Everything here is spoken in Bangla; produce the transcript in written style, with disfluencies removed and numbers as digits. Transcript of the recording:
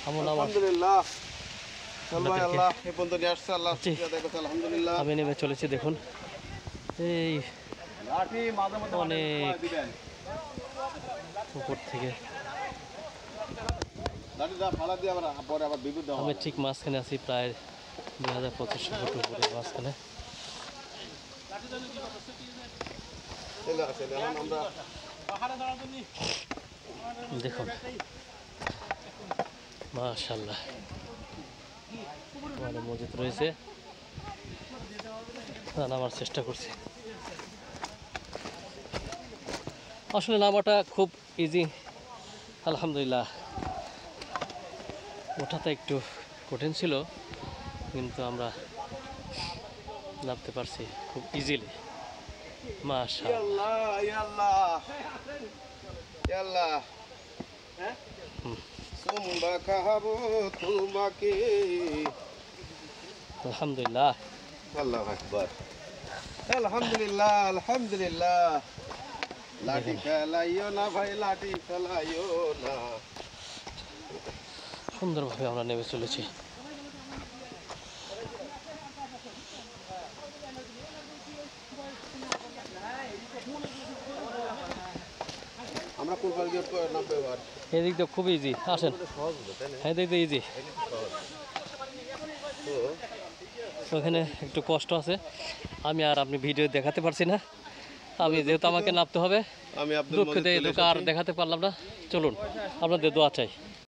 আলহামদুলিল্লাহ আল্লাহ এই পর্যন্ত নিয়ে আসছে আল্লাহ আলহামদুলিল্লাহ। আমি নেমে চলেছি দেখুন, এই অনেক উপর থেকে আমি ঠিক মাঝখানে আছি, প্রায় 2500 ফুট উপরে মাঝখানে। দেখুন মাশাআল্লাহ মসজিদ রয়েছে, নামার চেষ্টা করছি। আসলে নামাটা খুব ইজি, আলহামদুলিল্লাহ। ওঠাতে একটু কঠিন ছিল, কিন্তু আমরা নামতে পারছি খুব ইজিলি। মাশাআল্লাহ আলহামদুলিল্লাহ আল্লাহু আকবার আলহামদুলিল্লাহ আলহামদুলিল্লাহ। লাঠি ফেলাইও না ভাই, লাঠি ফেলাইও না। সুন্দরভাবে আমরা নেমে চলেছি। আমরা কোন পাশ দিয়ে নামবো এবার? এদিক তো খুব ইজি, আসেন। হ্যাঁ, এদিক তো ইজি, ওখানে একটু কষ্ট আছে। আমি আর আপনি ভিডিও দেখাতে পারছি না, আমি যেহেতু আমাকে নামতে হবে, দুঃখ দিয়ে আর দেখাতে পারলাম না। চলুন আপনাদের দোয়া চাই।